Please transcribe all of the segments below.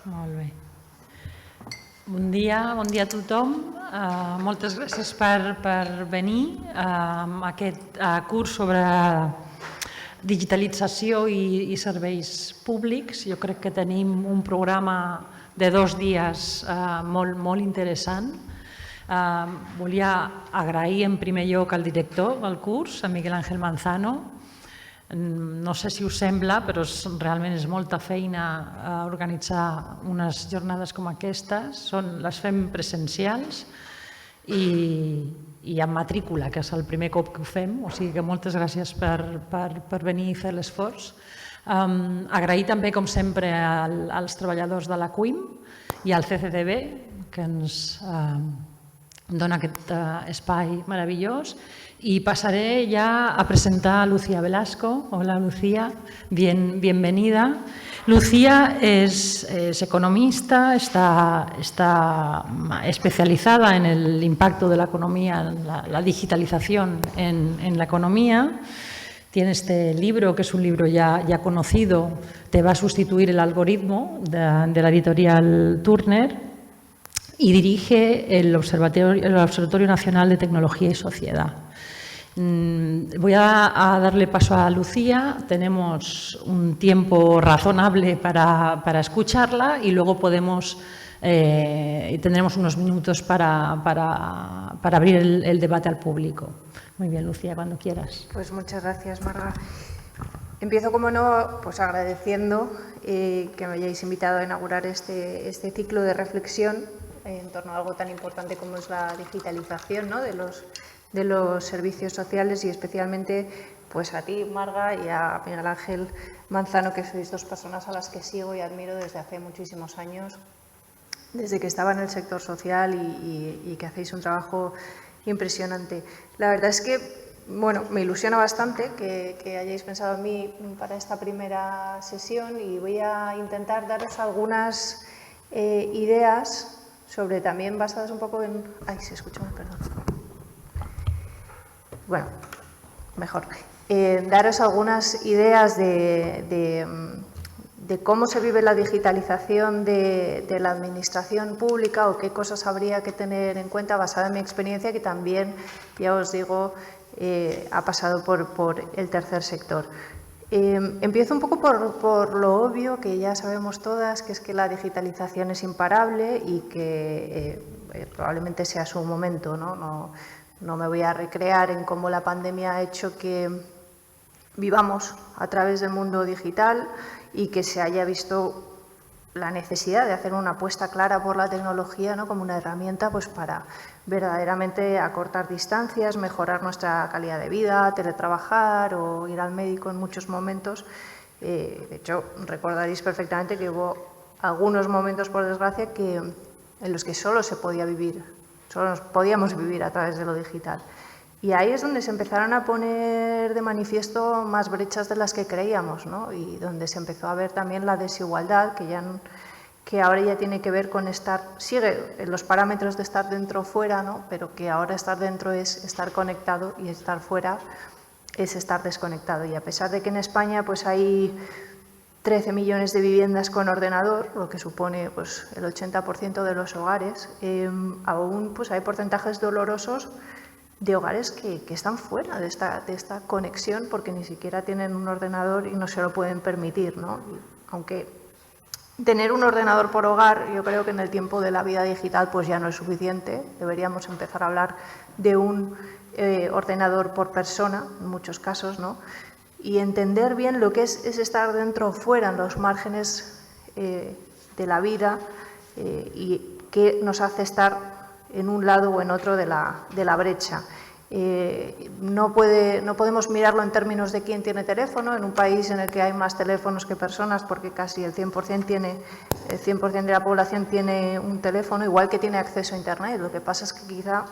Molt bé. Bon dia a tothom. Moltes gràcies per venir a aquest curs sobre digitalització i serveis públics. Jo crec que tenim un programa de 2 dies molt interessant. Volia agrair en primer lloc al director del curs, a Miguel Ángel Manzano. No sé si us sembla, però realment és molta feina organitzar unes jornades com aquestes. Les fem presencials i amb matrícula, que és el primer cop que ho fem. O sigui que moltes gràcies per venir i fer l'esforç. Agrair també, com sempre, als treballadors de la CUIM i al CCDB, que ens dona aquest espai meravellós. Y pasaré ya a presentar a Lucía Velasco. Hola, Lucía, bienvenida. Lucía es economista, está especializada en el impacto de la economía, la digitalización en la economía. Tiene este libro, que es un libro ya conocido, Te va a sustituir el algoritmo, de la editorial Turner, y dirige el Observatorio Nacional de Tecnología y Sociedad. Voy a darle paso a Lucía. Tenemos un tiempo razonable para escucharla y luego tendremos unos minutos para abrir el debate al público. Muy bien, Lucía, cuando quieras. Pues muchas gracias, Marga. Empiezo, como no, pues agradeciendo que me hayáis invitado a inaugurar este ciclo de reflexión en torno a algo tan importante como es la digitalización, ¿no?, de los servicios sociales, y especialmente pues a ti, Marga, y a Miguel Ángel Manzano, que sois 2 personas a las que sigo y admiro desde hace muchísimos años, desde que estaba en el sector social y que hacéis un trabajo impresionante. La verdad es que, bueno, me ilusiona bastante que hayáis pensado en mí para esta primera sesión, y voy a intentar daros algunas ideas sobre, también basadas un poco en... Ay, se escucha mal, perdón. Bueno, mejor. Daros algunas ideas de cómo se vive la digitalización de la administración pública, o qué cosas habría que tener en cuenta, basada en mi experiencia, que también, ya os digo, ha pasado por el tercer sector. Empiezo un poco por lo obvio, que ya sabemos todas, que es que la digitalización es imparable y que probablemente sea su momento, ¿no? No me voy a recrear en cómo la pandemia ha hecho que vivamos a través del mundo digital y que se haya visto la necesidad de hacer una apuesta clara por la tecnología, ¿no?, como una herramienta pues para verdaderamente acortar distancias, mejorar nuestra calidad de vida, teletrabajar o ir al médico en muchos momentos. De hecho, recordaréis perfectamente que hubo algunos momentos, por desgracia, en los que solo nos podíamos vivir a través de lo digital. Y ahí es donde se empezaron a poner de manifiesto más brechas de las que creíamos, ¿no?, y donde se empezó a ver también la desigualdad, que ahora ya tiene que ver con sigue en los parámetros de estar dentro o fuera, ¿no?, pero que ahora estar dentro es estar conectado y estar fuera es estar desconectado. Y a pesar de que en España pues hay 13 millones de viviendas con ordenador, lo que supone pues el 80% de los hogares, aún pues hay porcentajes dolorosos de hogares que están fuera de esta conexión, porque ni siquiera tienen un ordenador y no se lo pueden permitir, ¿no? Aunque tener un ordenador por hogar, yo creo que en el tiempo de la vida digital pues ya no es suficiente. Deberíamos empezar a hablar de un ordenador por persona, en muchos casos, ¿no?, y entender bien lo que es estar dentro o fuera, en los márgenes de la vida, y qué nos hace estar en un lado o en otro de la brecha. No podemos mirarlo en términos de quién tiene teléfono, en un país en el que hay más teléfonos que personas, porque casi el 100% de la población tiene un teléfono, igual que tiene acceso a Internet. Lo que pasa es que quizá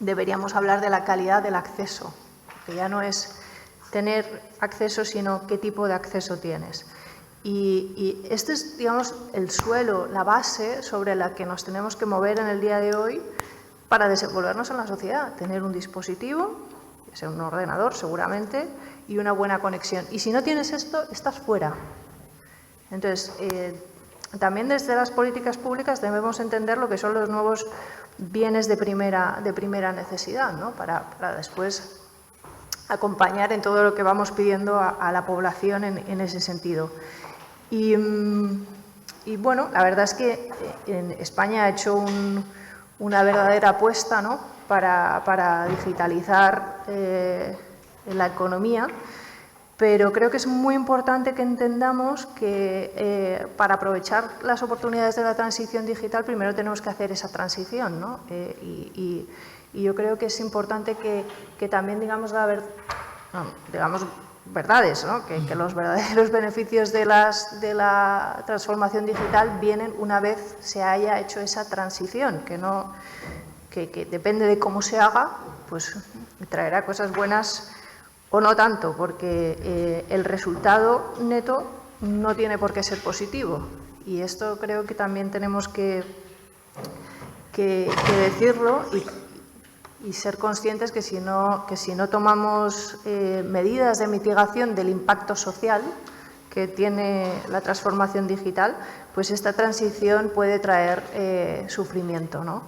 deberíamos hablar de la calidad del acceso, que ya no es tener acceso, sino qué tipo de acceso tienes. Y este es, digamos, el suelo, la base sobre la que nos tenemos que mover en el día de hoy para desenvolvernos en la sociedad. Tener un dispositivo, que sea un ordenador seguramente, y una buena conexión. Y si no tienes esto, estás fuera. Entonces, también desde las políticas públicas debemos entender lo que son los nuevos bienes de primera necesidad, ¿no? Para después acompañar en todo lo que vamos pidiendo a la población en ese sentido. Y bueno, la verdad es que en España ha hecho una verdadera apuesta, ¿no? para digitalizar la economía, pero creo que es muy importante que entendamos que para aprovechar las oportunidades de la transición digital primero tenemos que hacer esa transición, ¿no? Y yo creo que es importante que también digamos verdades, ¿no? Que los verdaderos beneficios de la transformación digital vienen una vez se haya hecho esa transición, que depende de cómo se haga, pues traerá cosas buenas o no tanto, porque el resultado neto no tiene por qué ser positivo. Y esto creo que también tenemos que decirlo y ser conscientes que si no tomamos medidas de mitigación del impacto social que tiene la transformación digital, pues esta transición puede traer sufrimiento, ¿no?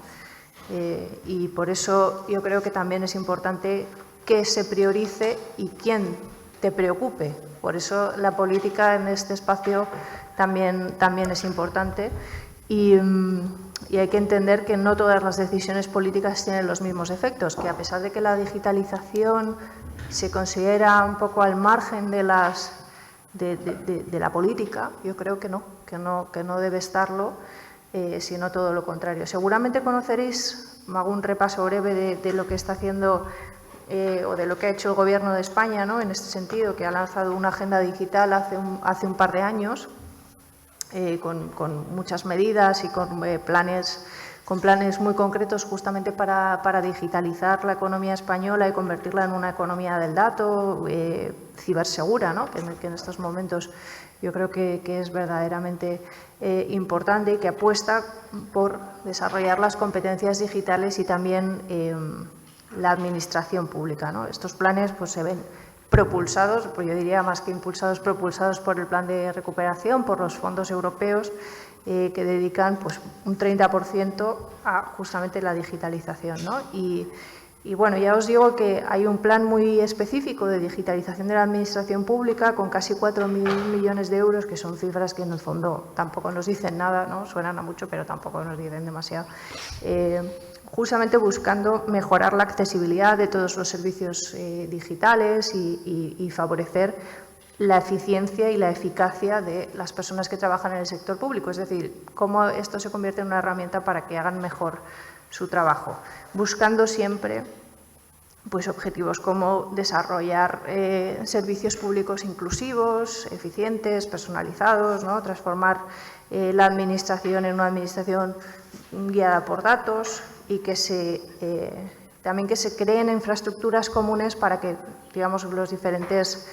Y por eso yo creo que también es importante que se priorice y quién te preocupe. Por eso la política en este espacio también es importante y hay que entender que no todas las decisiones políticas tienen los mismos efectos, que a pesar de que la digitalización se considera un poco al margen de la política, yo creo que no debe estarlo, sino todo lo contrario. Seguramente conoceréis, hago un repaso breve de lo que está haciendo o de lo que ha hecho el Gobierno de España, ¿no? En este sentido, que ha lanzado una agenda digital hace un par de años, con muchas medidas y con planes muy concretos justamente para digitalizar la economía española y convertirla en una economía del dato, cibersegura, ¿no? que en estos momentos yo creo que es verdaderamente importante y que apuesta por desarrollar las competencias digitales y también la administración pública, ¿no? Estos planes pues se ven propulsados, pues yo diría más que impulsados, propulsados por el Plan de Recuperación, por los fondos europeos que dedican pues un 30% a justamente la digitalización, ¿no? Y bueno, ya os digo que hay un plan muy específico de digitalización de la administración pública con casi 4.000 millones de euros, que son cifras que en el fondo tampoco nos dicen nada, ¿no? Suenan a mucho, pero tampoco nos dicen demasiado. Justamente buscando mejorar la accesibilidad de todos los servicios digitales y favorecer la eficiencia y la eficacia de las personas que trabajan en el sector público, es decir, cómo esto se convierte en una herramienta para que hagan mejor su trabajo, buscando siempre pues, objetivos como desarrollar servicios públicos inclusivos, eficientes, personalizados, ¿no? Transformar la administración en una administración guiada por datos y también que se creen infraestructuras comunes para que, digamos, los diferentes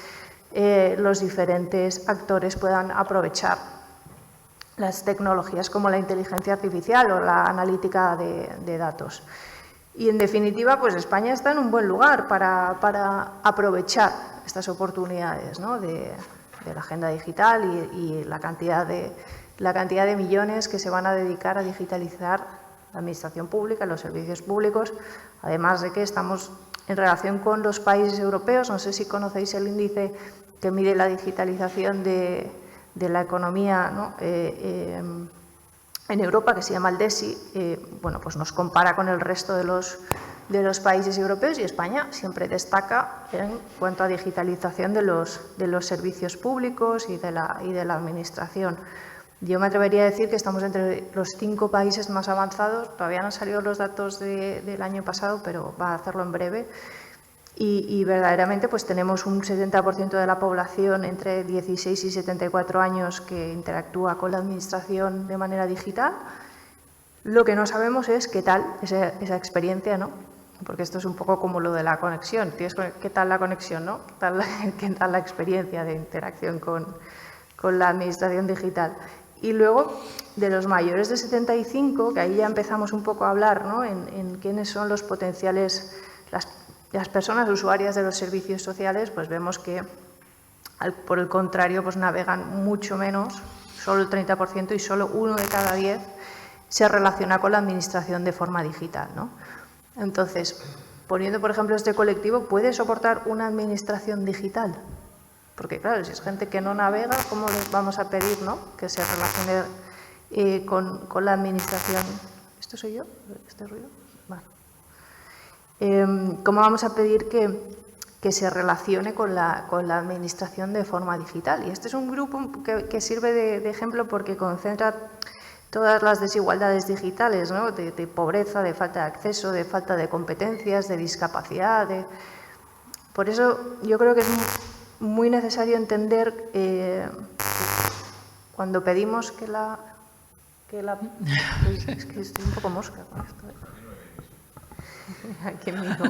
actores puedan aprovechar las tecnologías como la inteligencia artificial o la analítica de datos. Y, en definitiva, pues España está en un buen lugar para aprovechar estas oportunidades, ¿no? de la agenda digital y la cantidad de millones que se van a dedicar a digitalizar la administración pública, los servicios públicos, además de que estamos en relación con los países europeos. No sé si conocéis el índice que mide la digitalización de la economía, ¿no? En Europa, que se llama el DESI. Bueno, pues nos compara con el resto de los países europeos y España siempre destaca en cuanto a digitalización de los servicios públicos y de la administración. Yo me atrevería a decir que estamos entre los 5 países más avanzados. Todavía no han salido los datos del año pasado, pero va a hacerlo en breve. Y verdaderamente pues tenemos un 70% de la población entre 16 y 74 años que interactúa con la administración de manera digital. Lo que no sabemos es qué tal esa experiencia, ¿no? Porque esto es un poco como lo de la conexión. ¿Qué tal la conexión, no? ¿Qué tal la experiencia de interacción con la administración digital? Y luego, de los mayores de 75, que ahí ya empezamos un poco a hablar, ¿no? en quiénes son los potenciales, las personas usuarias de los servicios sociales, pues vemos que, por el contrario, pues navegan mucho menos solo el 30% y solo 1 de cada 10 se relaciona con la administración de forma digital, ¿no? Entonces, poniendo, por ejemplo, este colectivo, ¿puede soportar una administración digital? Porque, claro, si es gente que no navega, ¿cómo les vamos a pedir, ¿no?, que se relacione con la administración? ¿Esto soy yo? ¿Este ruido? Vale. ¿Cómo vamos a pedir que se relacione con la administración de forma digital? Y este es un grupo que sirve de ejemplo porque concentra todas las desigualdades digitales, ¿no?, de pobreza, de falta de acceso, de falta de competencias, de discapacidad. Por eso yo creo que es muy necesario entender cuando pedimos que la... Es que estoy un poco mosca con esto. Qué miedo.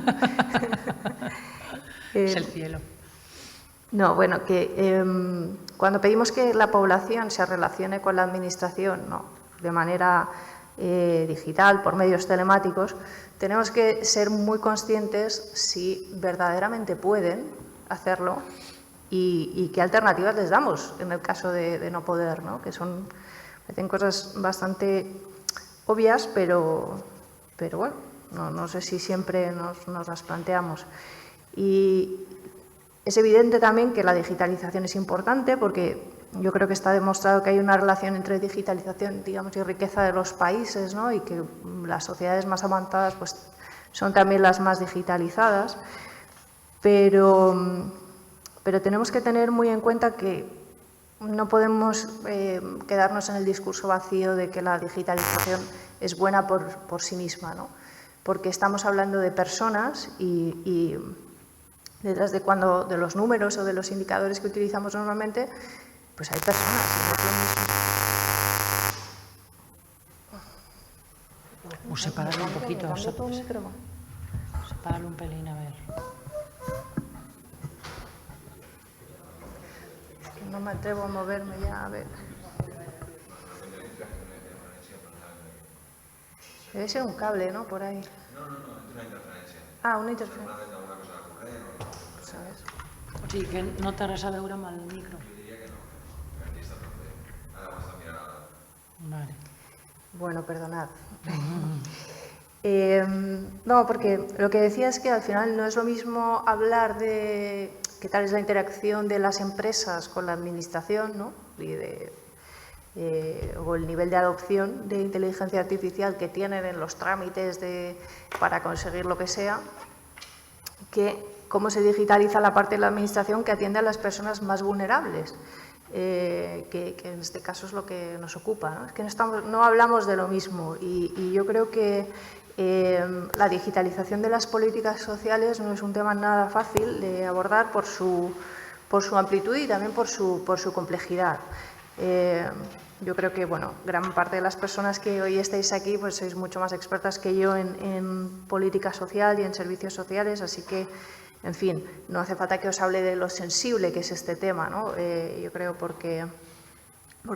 Es el cielo. No, bueno, que cuando pedimos que la población se relacione con la administración, ¿no?, de manera digital, por medios telemáticos, tenemos que ser muy conscientes si verdaderamente pueden hacerlo y qué alternativas les damos en el caso de no poder, ¿no?, que son, parecen cosas bastante obvias, pero bueno, no sé si siempre nos las planteamos. Y es evidente también que la digitalización es importante porque yo creo que está demostrado que hay una relación entre digitalización, digamos, y riqueza de los países, ¿no?, y que las sociedades más avanzadas pues, son también las más digitalizadas. Pero tenemos que tener muy en cuenta que no podemos quedarnos en el discurso vacío de que la digitalización es buena por sí misma, ¿no?, porque estamos hablando de personas y detrás de los números o de los indicadores que utilizamos normalmente, pues hay personas. Separarlo un poquito. Separarlo un pelín, a ver. Es que no me atrevo a moverme ya, a ver. Debe ser un cable, ¿no?, por ahí. No, una interferència. Ah, una interferència. Alguna cosa de corrent o... ¿Sabes? O sigui, que no té res a veure amb el micro. Jo diria que no, que aquí està tot bé. Ara ho està mirant ara. Vale. Bueno, perdonad. No, porque lo que decía es que al final no es lo mismo hablar de qué tal es la interacción de las empresas con la administración, ¿no?, o el nivel de adopción de inteligencia artificial que tienen en los trámites para conseguir lo que sea, que cómo se digitaliza la parte de la administración que atiende a las personas más vulnerables, que en este caso es lo que nos ocupa, ¿no? Es que no hablamos de lo mismo y yo creo que la digitalización de las políticas sociales no es un tema nada fácil de abordar por su amplitud y también por su complejidad. Yo creo que, bueno, gran parte de las personas que hoy estáis aquí pues sois mucho más expertas que yo en política social y en servicios sociales, así que, en fin, no hace falta que os hable de lo sensible que es este tema, ¿no? Yo creo porque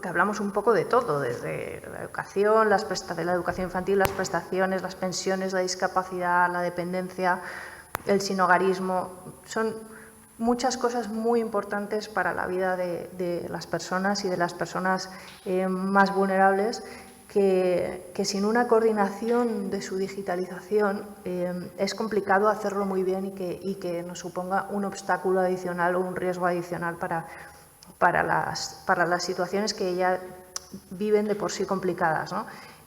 hablamos un poco de todo, desde la educación, de la educación infantil, las prestaciones, las pensiones, la discapacidad, la dependencia, el sinhogarismo. Son muchas cosas muy importantes para la vida de las personas y de las personas más vulnerables que sin una coordinación de su digitalización es complicado hacerlo muy bien y que nos suponga un obstáculo adicional o un riesgo adicional para las situaciones que ya viven de por sí complicadas, ¿no?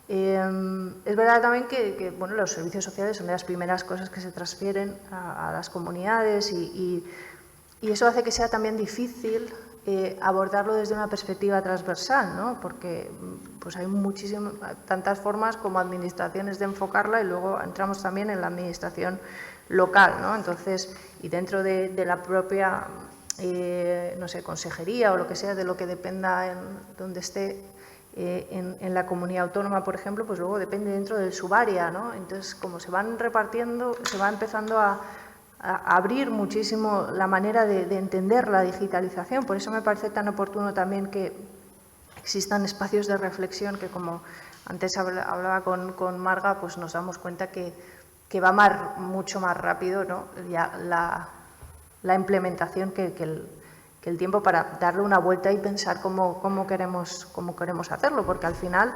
Es verdad también que bueno, los servicios sociales son de las primeras cosas que se transfieren a las comunidades y eso hace que sea también difícil abordarlo desde una perspectiva transversal, ¿no? Porque pues hay tantas formas como administraciones de enfocarla y luego entramos también en la administración local, ¿no? Entonces, y dentro de la propia no sé, consejería o lo que sea, de lo que dependa donde esté en la comunidad autónoma, por ejemplo, pues luego depende dentro del subárea, ¿no? Entonces, como se van repartiendo, se va empezando a abrir muchísimo la manera de entender la digitalización. Por eso me parece tan oportuno también que existan espacios de reflexión que, como antes hablaba con Marga, pues nos damos cuenta que va mucho más rápido, ¿no?, ya la implementación que el tiempo para darle una vuelta y pensar cómo queremos hacerlo, porque al final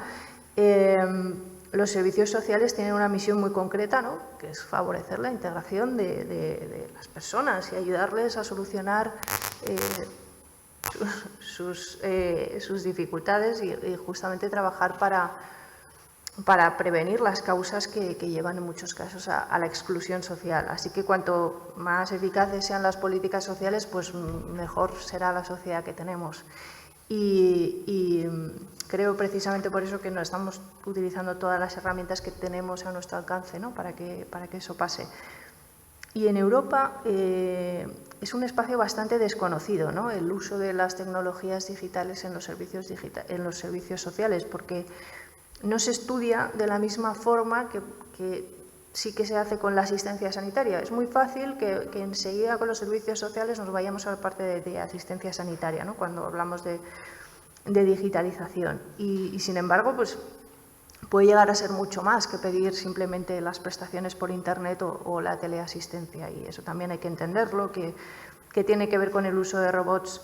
los servicios sociales tienen una misión muy concreta, ¿no?, que es favorecer la integración de las personas y ayudarles a solucionar sus dificultades y justamente trabajar para prevenir las causas que llevan en muchos casos a la exclusión social. Así que cuanto más eficaces sean las políticas sociales, pues mejor será la sociedad que tenemos. Y creo precisamente por eso que no estamos utilizando todas las herramientas que tenemos a nuestro alcance, ¿no?, para que eso pase. Y en Europa es un espacio bastante desconocido, ¿no?, el uso de las tecnologías digitales en los servicios sociales, porque no se estudia de la misma forma que sí que se hace con la asistencia sanitaria. Es muy fácil que enseguida con los servicios sociales nos vayamos a la parte de asistencia sanitaria, ¿no?, cuando hablamos de digitalización. Y sin embargo, pues puede llegar a ser mucho más que pedir simplemente las prestaciones por Internet o la teleasistencia. Y eso también hay que entenderlo, que tiene que ver con el uso de robots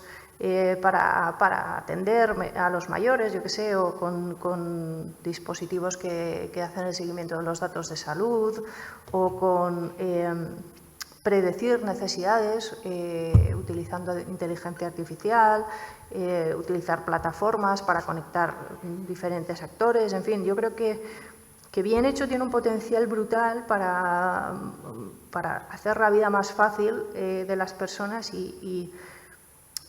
para atender a los mayores, yo qué sé, o con dispositivos que hacen el seguimiento de los datos de salud, o con predecir necesidades utilizando inteligencia artificial, utilizar plataformas para conectar diferentes actores. En fin, yo creo que bien hecho tiene un potencial brutal para hacer la vida más fácil de las personas y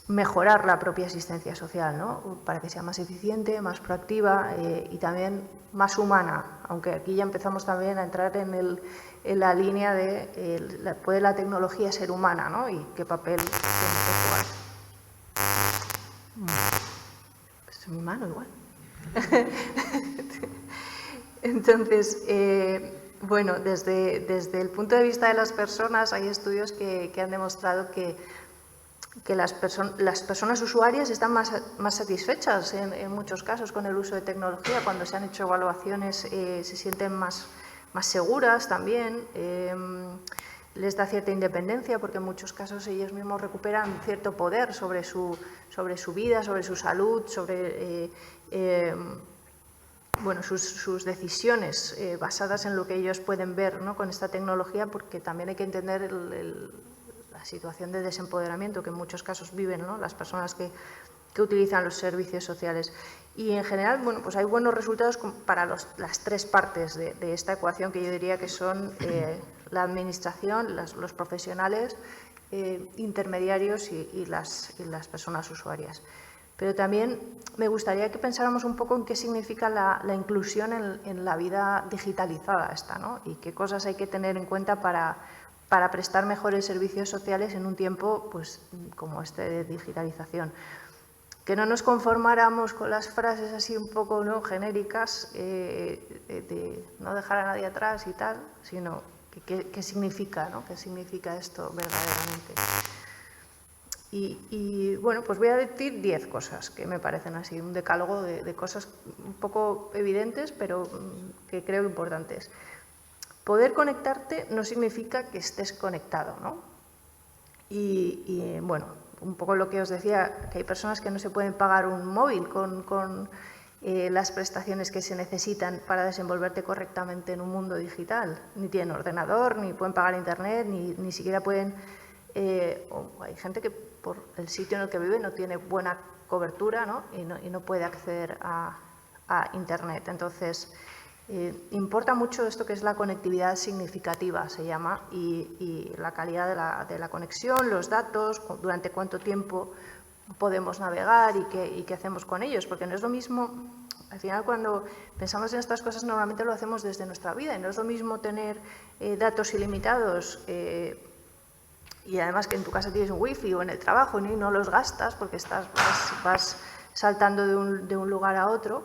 mejorar la propia asistencia social, ¿no?, para que sea más eficiente, más proactiva y también más humana, aunque aquí ya empezamos también a entrar en la línea de ¿puede la tecnología ser humana, ¿no?, y qué papel tiene que jugar? Pues es mi mano igual. Entonces, bueno, desde el punto de vista de las personas hay estudios que han demostrado que las personas usuarias están más satisfechas en muchos casos con el uso de tecnología. Cuando se han hecho evaluaciones se sienten más seguras también, les da cierta independencia porque en muchos casos ellos mismos recuperan cierto poder sobre su vida, sobre su salud, sobre bueno, sus decisiones basadas en lo que ellos pueden ver, ¿no?, con esta tecnología, porque también hay que entender la situación de desempoderamiento que en muchos casos viven, ¿no?, las personas que utilizan los servicios sociales. Y en general, bueno, pues hay buenos resultados para las tres partes de esta ecuación que yo diría que son la administración, los profesionales, intermediarios y las personas usuarias. Pero también me gustaría que pensáramos un poco en qué significa la inclusión en la vida digitalizada esta, ¿no?, y qué cosas hay que tener en cuenta para prestar mejores servicios sociales en un tiempo pues, como este de digitalización. Que no nos conformáramos con las frases así un poco, ¿no?, genéricas de no dejar a nadie atrás y tal, sino qué significa, ¿no?, qué significa esto verdaderamente. Y bueno, pues voy a decir 10 cosas que me parecen así, un decálogo de cosas un poco evidentes, pero que creo importantes. Poder conectarte no significa que estés conectado, ¿no? Y bueno, un poco lo que os decía, que hay personas que no se pueden pagar un móvil con las prestaciones que se necesitan para desenvolverte correctamente en un mundo digital. Ni tienen ordenador, ni pueden pagar internet, ni siquiera pueden... hay gente que por el sitio en el que vive no tiene buena cobertura, ¿no?, y no puede acceder a internet. Entonces, importa mucho esto que es la conectividad significativa, se llama, y la calidad de la conexión, los datos, durante cuánto tiempo podemos navegar y qué hacemos con ellos, porque no es lo mismo, al final cuando pensamos en estas cosas normalmente lo hacemos desde nuestra vida, y no es lo mismo tener datos ilimitados y además que en tu casa tienes un wifi o en el trabajo y no los gastas porque vas saltando de un lugar a otro,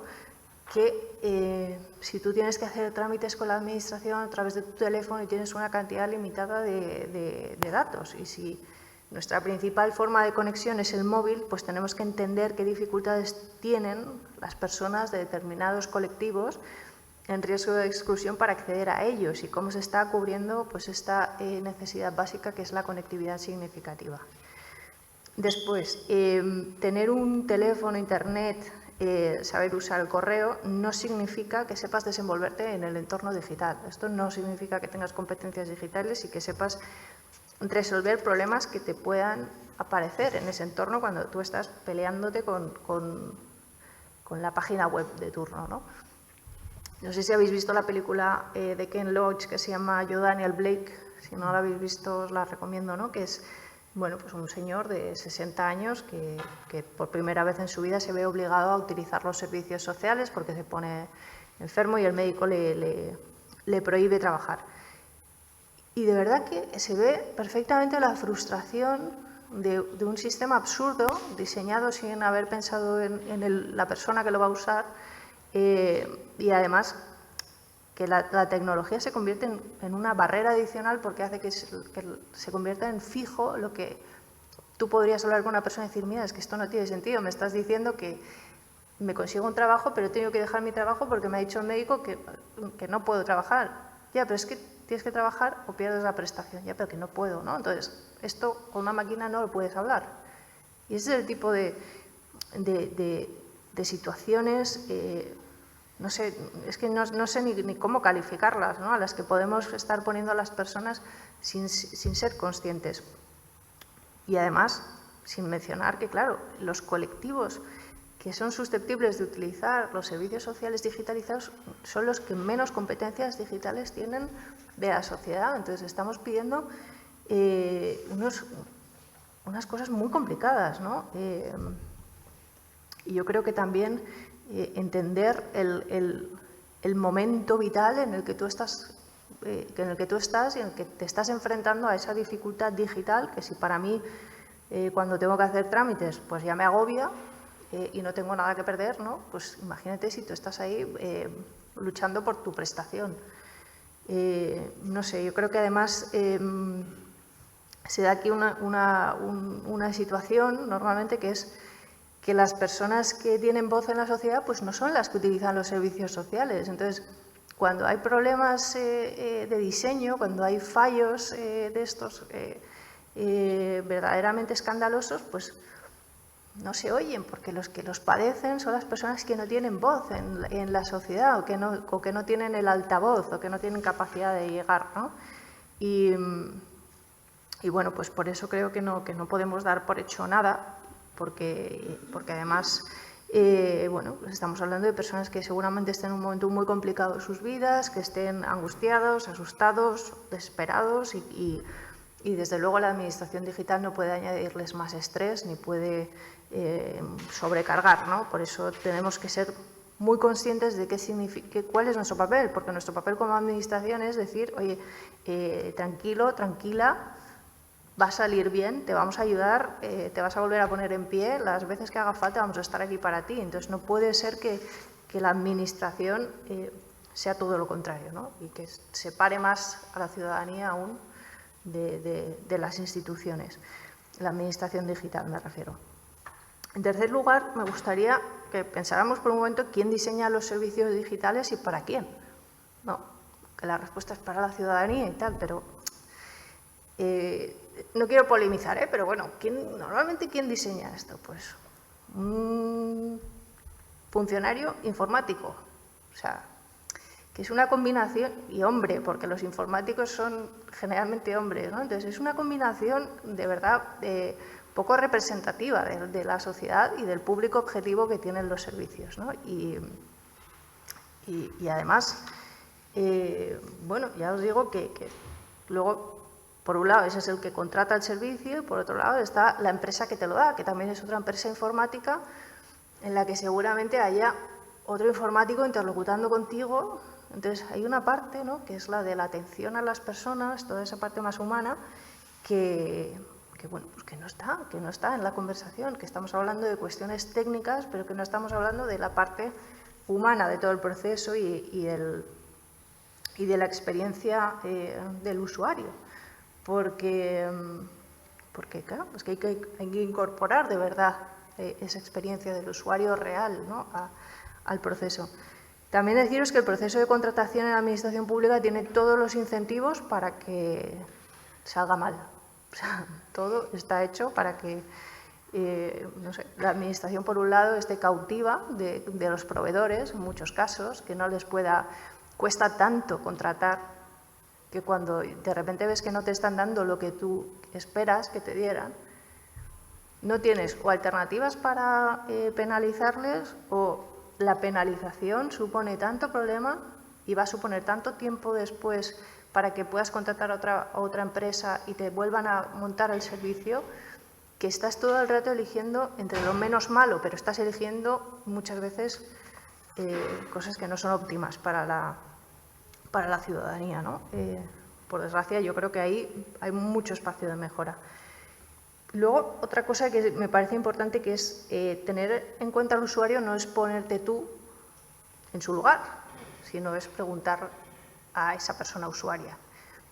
que si tú tienes que hacer trámites con la administración a través de tu teléfono y tienes una cantidad limitada de datos. Y si nuestra principal forma de conexión es el móvil, pues tenemos que entender qué dificultades tienen las personas de determinados colectivos en riesgo de exclusión para acceder a ellos y cómo se está cubriendo pues esta necesidad básica que es la conectividad significativa. Después, tener un teléfono, internet, saber usar el correo, no significa que sepas desenvolverte en el entorno digital. Esto no significa que tengas competencias digitales y que sepas resolver problemas que te puedan aparecer en ese entorno cuando tú estás peleándote con la página web de turno, ¿no? No sé si habéis visto la película de Ken Loach que se llama Yo, Daniel Blake. Si no la habéis visto, os la recomiendo, ¿no? Que es, bueno, pues un señor de 60 años que por primera vez en su vida se ve obligado a utilizar los servicios sociales porque se pone enfermo y el médico le prohíbe trabajar. Y de verdad que se ve perfectamente la frustración de un sistema absurdo diseñado sin haber pensado en la persona que lo va a usar, y además que la tecnología se convierte en una barrera adicional porque hace que se convierta en fijo lo que tú podrías hablar con una persona y decir, mira, es que esto no tiene sentido, me estás diciendo que me consigo un trabajo pero tengo que dejar mi trabajo porque me ha dicho el médico que no puedo trabajar. Ya, pero es que tienes que trabajar o pierdes la prestación. Ya, pero que no puedo, ¿no? Entonces, esto con una máquina no lo puedes hablar. Y ese es el tipo de situaciones, no sé, es que no sé ni cómo calificarlas, ¿no? A las que podemos estar poniendo a las personas sin ser conscientes. Y además, sin mencionar que, claro, los colectivos que son susceptibles de utilizar los servicios sociales digitalizados son los que menos competencias digitales tienen de la sociedad. Entonces, estamos pidiendo unas cosas muy complicadas, ¿no? Y yo creo que también entender el momento vital en el que tú estás y en el que te estás enfrentando a esa dificultad digital, que si para mí cuando tengo que hacer trámites pues ya me agobia y no tengo nada que perder, ¿no? Pues imagínate si tú estás ahí luchando por tu prestación. No sé, yo creo que además se da aquí una situación normalmente que es que las personas que tienen voz en la sociedad pues no son las que utilizan los servicios sociales. Entonces, cuando hay problemas de diseño, cuando hay fallos de estos verdaderamente escandalosos, pues no se oyen, porque los que los padecen son las personas que no tienen voz en la sociedad o que no tienen el altavoz o que no tienen capacidad de llegar, ¿no? Y bueno, pues por eso creo que no podemos dar por hecho nada, porque además, bueno, pues estamos hablando de personas que seguramente estén en un momento muy complicado de sus vidas, que estén angustiados, asustados, desesperados y desde luego la administración digital no puede añadirles más estrés ni puede sobrecargar, ¿no? Por eso tenemos que ser muy conscientes de qué significa, cuál es nuestro papel, porque nuestro papel como administración es decir, oye, tranquilo, tranquila, va a salir bien, te vamos a ayudar, te vas a volver a poner en pie, las veces que haga falta vamos a estar aquí para ti. Entonces no puede ser que la administración sea todo lo contrario, ¿no? Y que separe más a la ciudadanía aún de las instituciones, la administración digital me refiero. En tercer lugar, me gustaría que pensáramos por un momento quién diseña los servicios digitales y para quién. No, que la respuesta es para la ciudadanía y tal, pero no quiero polemizar, pero bueno, normalmente ¿quién diseña esto? Pues un funcionario informático, o sea, que es una combinación, y hombre, porque los informáticos son generalmente hombres, ¿no? Entonces es una combinación de verdad poco representativa de la sociedad y del público objetivo que tienen los servicios, ¿no? Y además, bueno, ya os digo que luego, por un lado, ese es el que contrata el servicio y por otro lado está la empresa que te lo da, que también es otra empresa informática en la que seguramente haya otro informático interlocutando contigo. Entonces hay una parte, ¿no?, que es la de la atención a las personas, toda esa parte más humana que bueno, pues que no está en la conversación, que estamos hablando de cuestiones técnicas, pero que no estamos hablando de la parte humana de todo el proceso y de la experiencia del usuario. Porque claro, es que hay que incorporar de verdad esa experiencia del usuario real, ¿no?, al proceso. También deciros que el proceso de contratación en la administración pública tiene todos los incentivos para que salga mal. O sea, todo está hecho para que no sé, la administración por un lado esté cautiva de los proveedores, en muchos casos, que no les cuesta tanto contratar, que cuando de repente ves que no te están dando lo que tú esperas que te dieran, no tienes o alternativas para penalizarles, o la penalización supone tanto problema y va a suponer tanto tiempo después para que puedas contratar a otra empresa y te vuelvan a montar el servicio, que estás todo el rato eligiendo entre lo menos malo, pero estás eligiendo muchas veces cosas que no son óptimas para la ciudadanía, ¿no? Por desgracia, yo creo que ahí hay mucho espacio de mejora. Luego, otra cosa que me parece importante, que es tener en cuenta al usuario, no es ponerte tú en su lugar, sino es preguntar a esa persona usuaria.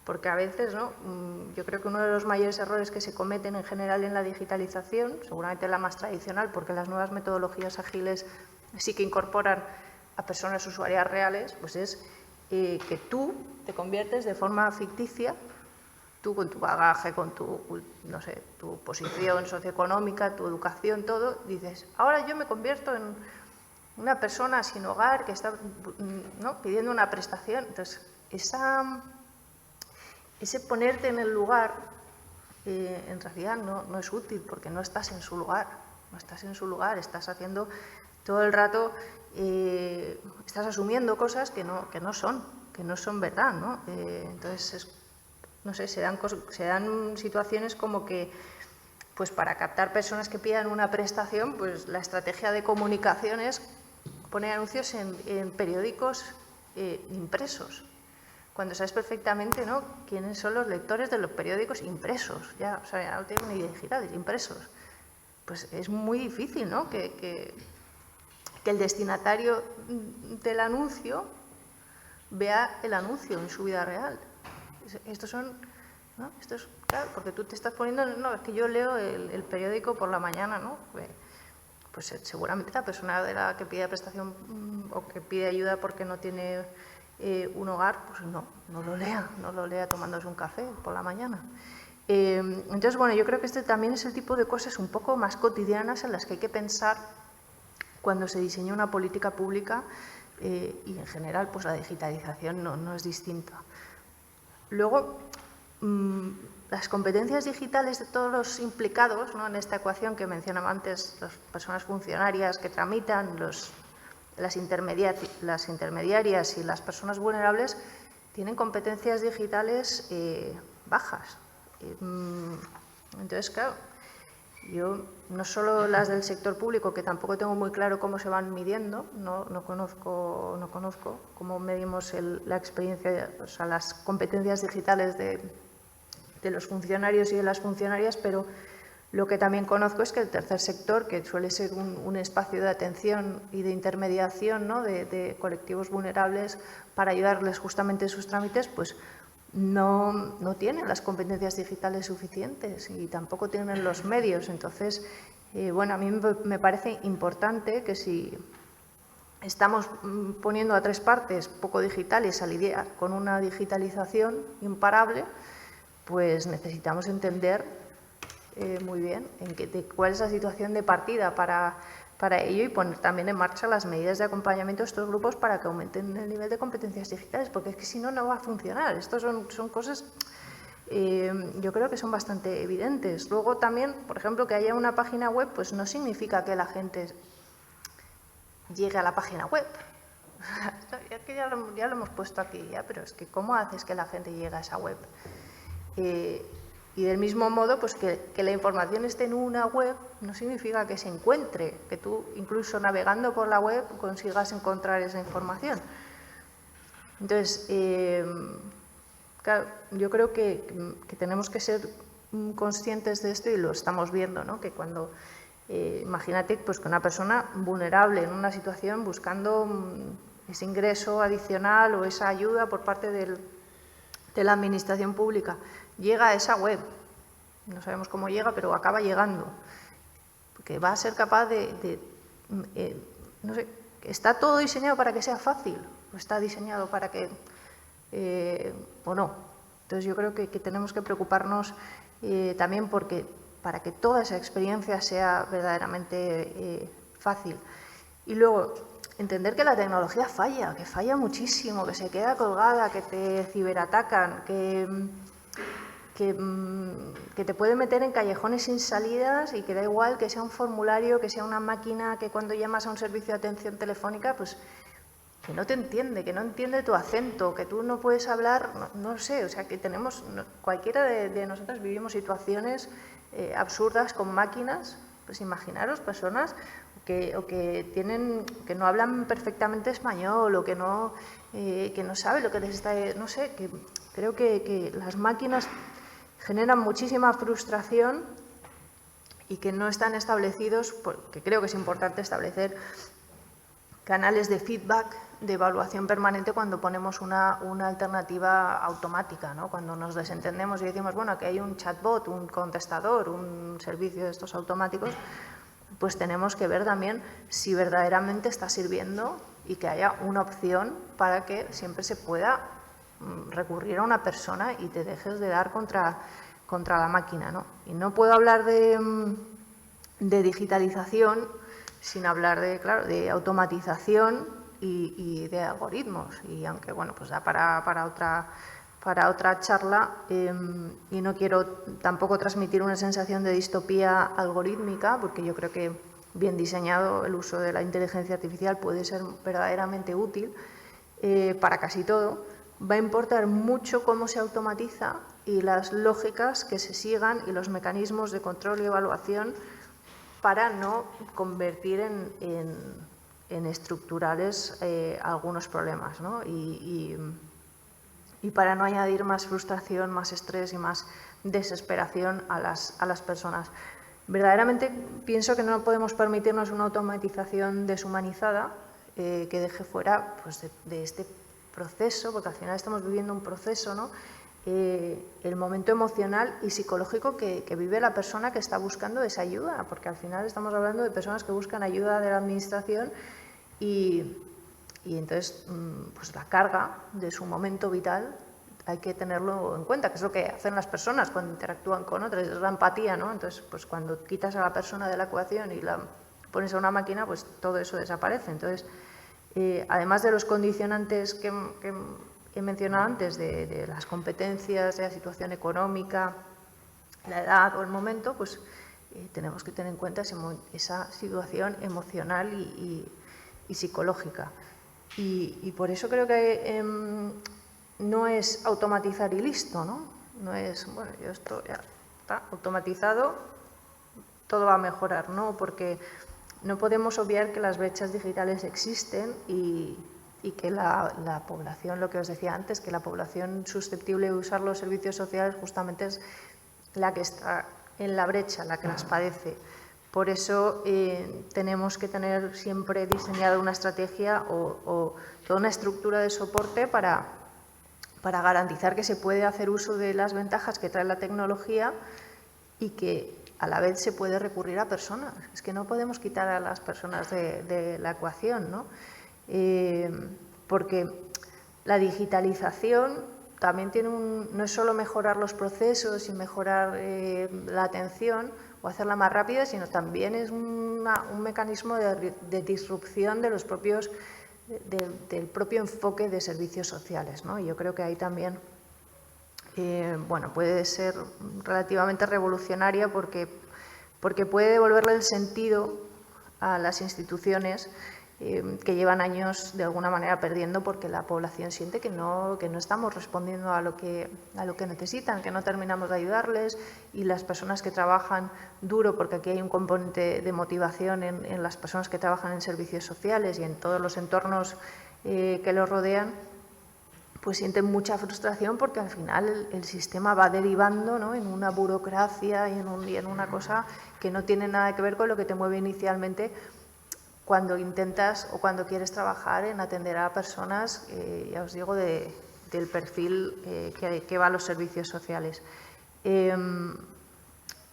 Porque a veces, ¿no? Yo creo que uno de los mayores errores que se cometen en general en la digitalización, seguramente la más tradicional, porque las nuevas metodologías ágiles sí que incorporan a personas usuarias reales, pues es que tú te conviertes de forma ficticia, tú con tu bagaje, con tu, no sé, tu posición socioeconómica, tu educación, todo, dices, ahora yo me convierto en una persona sin hogar que está, ¿no?, pidiendo una prestación. Entonces, ese ponerte en el lugar en realidad no es útil, porque no estás en su lugar, estás haciendo todo el rato, estás asumiendo cosas que no son verdad, ¿no? Entonces, no sé, se dan situaciones como que, pues para captar personas que pidan una prestación, pues la estrategia de comunicación es poner anuncios en periódicos impresos, cuando sabes perfectamente, ¿no?, quiénes son los lectores de los periódicos impresos, ya, o sea, ya no tengo ni digitales, impresos. Pues es muy difícil, ¿no?, que el destinatario del anuncio vea el anuncio en su vida real. Estos son, ¿no?, claro, porque tú te estás poniendo, no, es que yo leo el periódico por la mañana, ¿no? Pues seguramente la persona de la que pide prestación o que pide ayuda porque no tiene un hogar, pues no lo lea tomándose un café por la mañana. Entonces, bueno, yo creo que este también es el tipo de cosas un poco más cotidianas en las que hay que pensar cuando se diseña una política pública, y en general pues la digitalización no es distinta. Luego, las competencias digitales de todos los implicados, ¿no?, en esta ecuación que mencionaba antes, las personas funcionarias que tramitan, las intermediarias y las personas vulnerables, tienen competencias digitales bajas. Entonces, claro, yo no solo las del sector público, que tampoco tengo muy claro cómo se van midiendo, no conozco cómo medimos la experiencia, o sea, las competencias digitales de los funcionarios y de las funcionarias, pero lo que también conozco es que el tercer sector, que suele ser un espacio de atención y de intermediación, ¿no?, de colectivos vulnerables para ayudarles justamente en sus trámites, pues no tienen las competencias digitales suficientes y tampoco tienen los medios. Entonces, bueno, a mí me parece importante que si estamos poniendo a tres partes poco digitales a lidiar con una digitalización imparable, pues necesitamos entender muy bien cuál es la situación de partida para ello, y poner también en marcha las medidas de acompañamiento de estos grupos para que aumenten el nivel de competencias digitales, porque es que si no, no va a funcionar. Estos son cosas, yo creo que son bastante evidentes. Luego también, por ejemplo, que haya una página web, pues no significa que la gente llegue a la página web. Es que ya lo hemos puesto aquí, ya, pero es que ¿cómo haces que la gente llegue a esa web? Y del mismo modo, pues que la información esté en una web no significa que se encuentre, que tú incluso navegando por la web consigas encontrar esa información. Entonces, claro, yo creo que tenemos que ser conscientes de esto, y lo estamos viendo, ¿no?, que cuando, imagínate, pues que una persona vulnerable en una situación buscando ese ingreso adicional o esa ayuda por parte de la administración pública, llega a esa web, no sabemos cómo llega, pero acaba llegando, porque va a ser capaz no sé, ¿está todo diseñado para que sea fácil o está diseñado para que, o no? Entonces yo creo que tenemos que preocuparnos también porque para que toda esa experiencia sea verdaderamente fácil. Y luego, entender que la tecnología falla, que falla muchísimo, que se queda colgada, que te ciberatacan, que te puede meter en callejones sin salidas y que da igual que sea un formulario, que sea una máquina, que cuando llamas a un servicio de atención telefónica, pues que no te entiende, que no entiende tu acento, que tú no puedes hablar, no sé, o sea, que tenemos, cualquiera de nosotras vivimos situaciones absurdas con máquinas, pues imaginaros personas que no hablan perfectamente español o que no saben lo que les está, no sé, que creo que las máquinas generan muchísima frustración y que no están establecidos, porque creo que es importante establecer canales de feedback, de evaluación permanente cuando ponemos una alternativa automática, ¿no? Cuando nos desentendemos y decimos, bueno, aquí hay un chatbot, un contestador, un servicio de estos automáticos, pues tenemos que ver también si verdaderamente está sirviendo y que haya una opción para que siempre se pueda recurrir a una persona y te dejes de dar contra la máquina, ¿no? Y no puedo hablar de digitalización sin hablar de automatización y de algoritmos. Y aunque, bueno, pues da para otra charla, y no quiero tampoco transmitir una sensación de distopía algorítmica, porque yo creo que bien diseñado el uso de la inteligencia artificial puede ser verdaderamente útil para casi todo. Va a importar mucho cómo se automatiza y las lógicas que se sigan y los mecanismos de control y evaluación para no convertir en estructurales algunos problemas, ¿no? Y para no añadir más frustración, más estrés y más desesperación a las personas. Verdaderamente pienso que no podemos permitirnos una automatización deshumanizada que deje fuera, pues, de este proceso, porque al final estamos viviendo un proceso, ¿no? El momento emocional y psicológico que vive la persona que está buscando esa ayuda, porque al final estamos hablando de personas que buscan ayuda de la administración y entonces pues la carga de su momento vital hay que tenerlo en cuenta, que es lo que hacen las personas cuando interactúan con otras, es la empatía, ¿no? Entonces, pues cuando quitas a la persona de la ecuación y la pones a una máquina, pues todo eso desaparece. Entonces, además de los condicionantes que he mencionado antes, de las competencias, de la situación económica, la edad o el momento, pues tenemos que tener en cuenta esa situación emocional y psicológica. Y por eso creo que no es automatizar y listo, ¿no? No es, bueno, esto ya está automatizado, todo va a mejorar, ¿no? Porque no podemos obviar que las brechas digitales existen y que la población, lo que os decía antes, que la población susceptible de usar los servicios sociales justamente es la que está en la brecha, la que las padece. Por eso tenemos que tener siempre diseñada una estrategia o toda una estructura de soporte para garantizar que se puede hacer uso de las ventajas que trae la tecnología y que a la vez se puede recurrir a personas. Es que no podemos quitar a las personas de la ecuación, ¿no? Porque la digitalización también tiene no es solo mejorar los procesos y mejorar la atención o hacerla más rápida, sino también es un mecanismo de disrupción de los propios, del propio enfoque de servicios sociales, ¿no? Y yo creo que ahí también bueno, puede ser relativamente revolucionaria porque puede devolverle el sentido a las instituciones que llevan años de alguna manera perdiendo porque la población siente que no estamos respondiendo a lo que necesitan, que no terminamos de ayudarles y las personas que trabajan duro, porque aquí hay un componente de motivación en las personas que trabajan en servicios sociales y en todos los entornos que los rodean, pues sienten mucha frustración porque al final el sistema va derivando, ¿no?, en una burocracia y en una cosa que no tiene nada que ver con lo que te mueve inicialmente cuando intentas o cuando quieres trabajar en atender a personas, ya os digo, del perfil que va a los servicios sociales.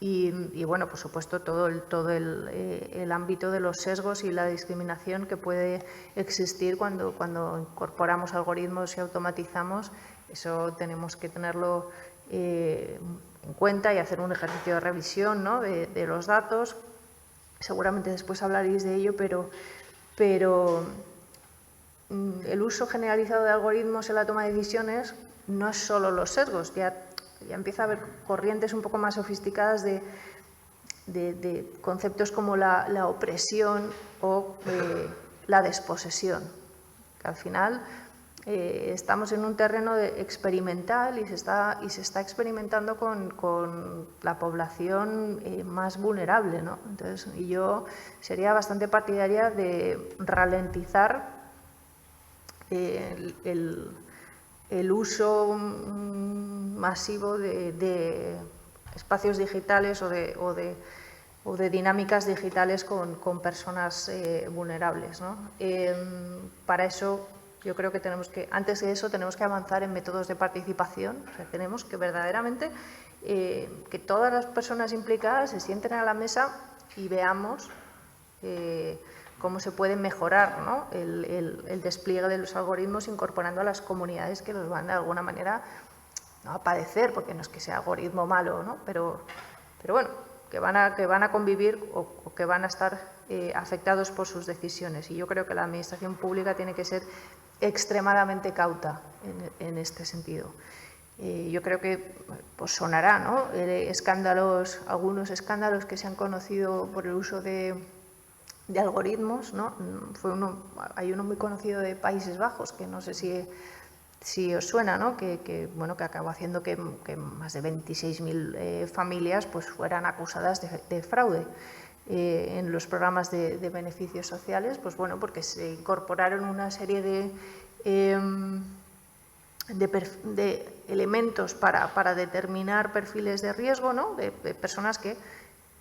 Y bueno, por supuesto, todo el ámbito de los sesgos y la discriminación que puede existir cuando incorporamos algoritmos y automatizamos, eso tenemos que tenerlo en cuenta y hacer un ejercicio de revisión, ¿no?, de los datos. Seguramente después hablaréis de ello, pero el uso generalizado de algoritmos en la toma de decisiones no es solo los sesgos, ya empieza a haber corrientes un poco más sofisticadas de conceptos como la opresión o la desposesión, que al final estamos en un terreno experimental y se está experimentando con la población más vulnerable, ¿no? Entonces, y yo sería bastante partidaria de ralentizar el uso masivo de espacios digitales o de dinámicas digitales con personas vulnerables, ¿no? Para eso, yo creo que antes de eso, tenemos que avanzar en métodos de participación. O sea, tenemos que verdaderamente que todas las personas implicadas se sienten a la mesa y veamos cómo se puede mejorar, ¿no?, el despliegue de los algoritmos incorporando a las comunidades que los van de alguna manera, no a padecer, porque no es que sea algoritmo malo, ¿no?, pero bueno, que van a convivir o que van a estar afectados por sus decisiones. Y yo creo que la administración pública tiene que ser extremadamente cauta en este sentido. Yo creo que pues sonará, ¿no?, algunos escándalos que se han conocido por el uso de algoritmos, ¿no? Hay uno muy conocido de Países Bajos, que no sé si os suena, ¿no?, que acabó haciendo que más de 26.000 familias pues fueran acusadas de fraude en los programas de beneficios sociales, pues bueno, porque se incorporaron una serie de elementos para determinar perfiles de riesgo, ¿no?, de personas que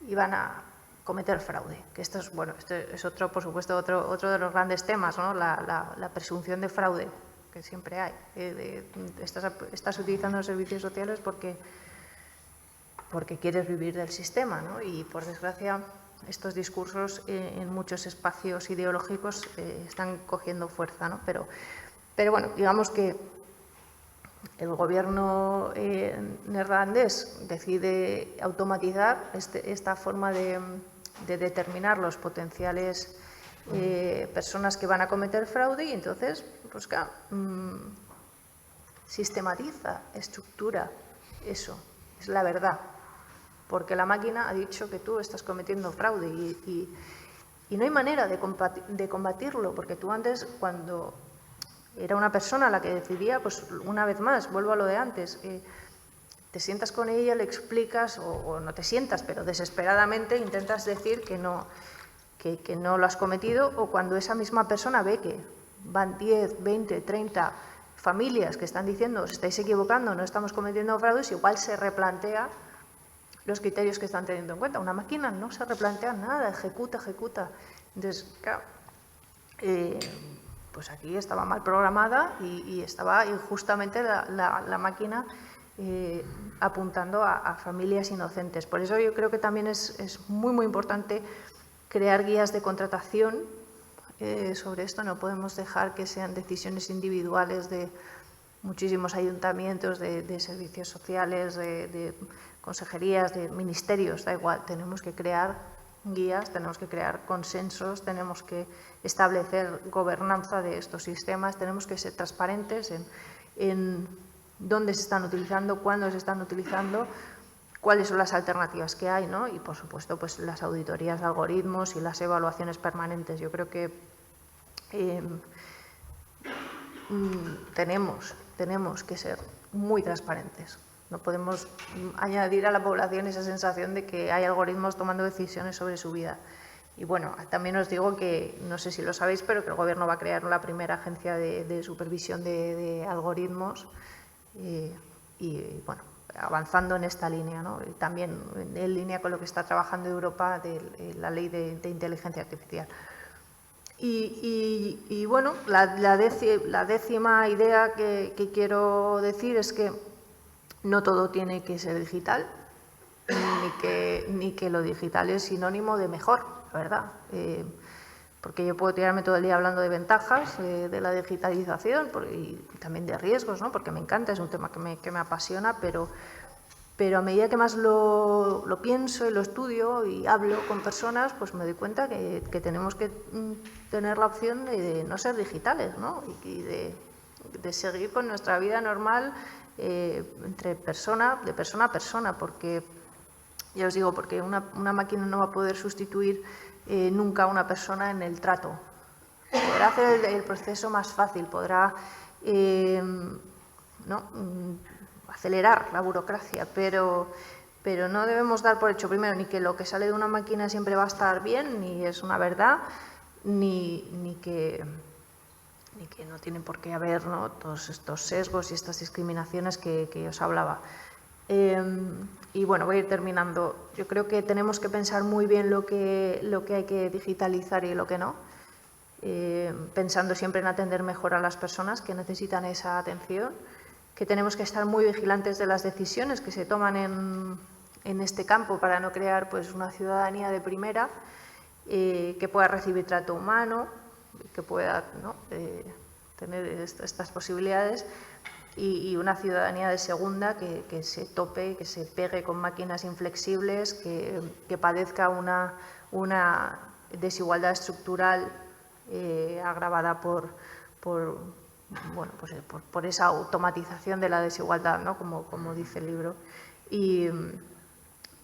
iban a cometer fraude. Que esto es otro, por supuesto, otro de los grandes temas, ¿no?, la presunción de fraude que siempre hay. Estás utilizando los servicios sociales porque quieres vivir del sistema, ¿no? Y por desgracia estos discursos en muchos espacios ideológicos están cogiendo fuerza, ¿no? Pero bueno, digamos que el gobierno neerlandés decide automatizar esta forma de determinar los potenciales personas que van a cometer fraude, y entonces, pues claro, sistematiza, estructura eso, es la verdad, porque la máquina ha dicho que tú estás cometiendo fraude y no hay manera de combatirlo, porque tú antes, cuando era una persona la que decidía, pues una vez más, vuelvo a lo de antes, te sientas con ella, le explicas, o no te sientas, pero desesperadamente intentas decir que no lo has cometido, o cuando esa misma persona ve que van 10, 20, 30 familias que están diciendo os estáis equivocando, no estamos cometiendo fraudes, igual se replantea los criterios que están teniendo en cuenta. Una máquina no se replantea nada, ejecuta. Entonces, claro, pues aquí estaba mal programada y estaba injustamente la máquina apuntando a familias inocentes. Por eso yo creo que también es muy, muy importante crear guías de contratación sobre esto. No podemos dejar que sean decisiones individuales de muchísimos ayuntamientos, de servicios sociales, de consejerías, de ministerios, da igual. Tenemos que crear guías, tenemos que crear consensos, tenemos que establecer gobernanza de estos sistemas, tenemos que ser transparentes en dónde se están utilizando, cuándo se están utilizando, cuáles son las alternativas que hay, ¿no? Y, por supuesto, pues las auditorías de algoritmos y las evaluaciones permanentes. Yo creo que tenemos que ser muy transparentes. No podemos añadir a la población esa sensación de que hay algoritmos tomando decisiones sobre su vida. Y bueno, también os digo que, no sé si lo sabéis, pero que el Gobierno va a crear la primera agencia de supervisión de algoritmos y bueno, avanzando en esta línea, ¿no? Y también en línea con lo que está trabajando Europa de la ley de inteligencia artificial. Y bueno, la décima idea que quiero decir es que no todo tiene que ser digital, ni que lo digital es sinónimo de mejor, la verdad. Porque yo puedo tirarme todo el día hablando de ventajas de la digitalización y también de riesgos, ¿no? Porque me encanta, es un tema que me apasiona, pero pero a medida que más lo pienso y lo estudio y hablo con personas, pues me doy cuenta que tenemos que tener la opción de no ser digitales, ¿no? Y de seguir con nuestra vida normal de persona a persona, porque, ya os digo, porque una máquina no va a poder sustituir nunca a una persona en el trato. Podrá hacer el proceso más fácil, podrá acelerar la burocracia, pero no debemos dar por hecho, primero, ni que lo que sale de una máquina siempre va a estar bien, ni es una verdad, ni que no tiene por qué haber, ¿no?, todos estos sesgos y estas discriminaciones que os hablaba. Y bueno, voy a ir terminando. Yo creo que tenemos que pensar muy bien lo que hay que digitalizar y lo que no, pensando siempre en atender mejor a las personas que necesitan esa atención, que tenemos que estar muy vigilantes de las decisiones que se toman en este campo para no crear, pues, una ciudadanía de primera que pueda recibir trato humano, que pueda, ¿no?, tener estas posibilidades, y una ciudadanía de segunda que se tope, que se pegue con máquinas inflexibles, que padezca una desigualdad estructural agravada por esa automatización de la desigualdad, ¿no?, como dice el libro. Y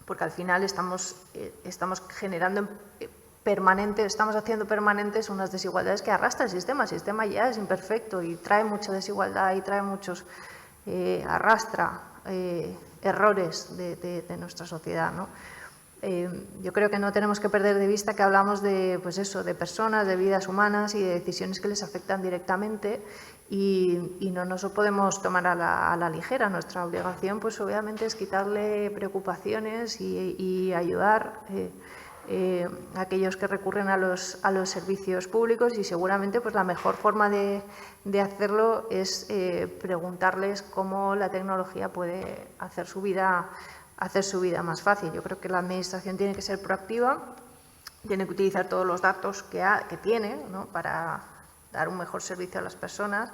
porque al final estamos generando estamos haciendo permanentes unas desigualdades que arrastra el sistema. El sistema ya es imperfecto y trae mucha desigualdad y trae muchos, arrastra errores de nuestra sociedad, ¿no? Yo creo que no tenemos que perder de vista que hablamos de, pues eso, de personas, de vidas humanas y de decisiones que les afectan directamente, y no nos lo podemos tomar a la ligera. Nuestra obligación, pues obviamente, es quitarle preocupaciones y ayudar a aquellos que recurren a los servicios públicos, y seguramente, pues, la mejor forma de hacerlo es preguntarles cómo la tecnología puede hacer su vida más fácil. Yo creo que la Administración tiene que ser proactiva, tiene que utilizar todos los datos que tiene, ¿no?, para dar un mejor servicio a las personas,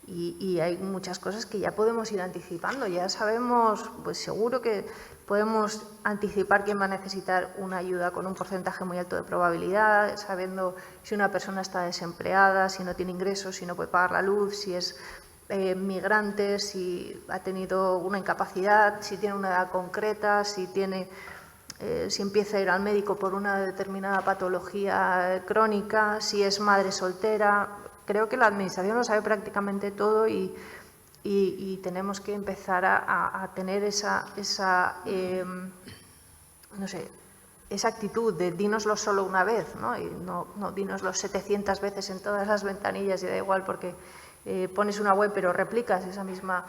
y hay muchas cosas que ya podemos ir anticipando. Ya sabemos, pues seguro que podemos anticipar quién va a necesitar una ayuda con un porcentaje muy alto de probabilidad, sabiendo si una persona está desempleada, si no tiene ingresos, si no puede pagar la luz, si es migrante, si ha tenido una incapacidad, si tiene una edad concreta, si empieza a ir al médico por una determinada patología crónica, si es madre soltera. Creo que la Administración lo sabe prácticamente todo, y tenemos que empezar a tener esa actitud de dínoslo solo una vez, ¿no? Y no dínoslo 700 veces en todas las ventanillas, y da igual, porque pones una web pero replicas esa misma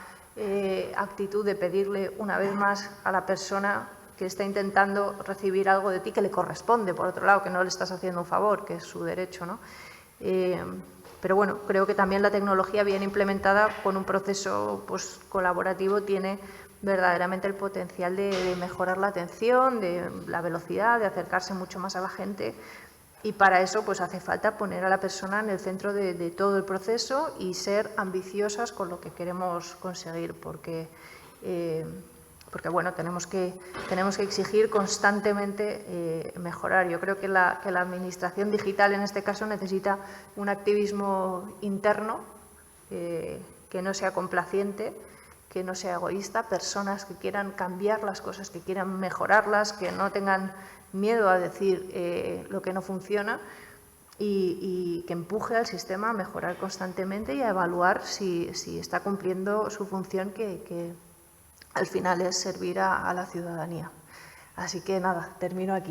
actitud de pedirle una vez más a la persona que está intentando recibir algo de ti que le corresponde, por otro lado, que no le estás haciendo un favor, que es su derecho, ¿no? Pero bueno, creo que también la tecnología bien implementada con un proceso, pues, colaborativo tiene verdaderamente el potencial de mejorar la atención, de la velocidad, de acercarse mucho más a la gente, y para eso, pues, hace falta poner a la persona en el centro de todo el proceso y ser ambiciosas con lo que queremos conseguir, porque bueno, tenemos que exigir constantemente mejorar. Yo creo que la Administración digital, en este caso, necesita un activismo interno que no sea complaciente, que no sea egoísta, personas que quieran cambiar las cosas, que quieran mejorarlas, que no tengan miedo a decir lo que no funciona, y que empuje al sistema a mejorar constantemente y a evaluar si está cumpliendo su función, que al final es servir a la ciudadanía. Así que nada, termino aquí.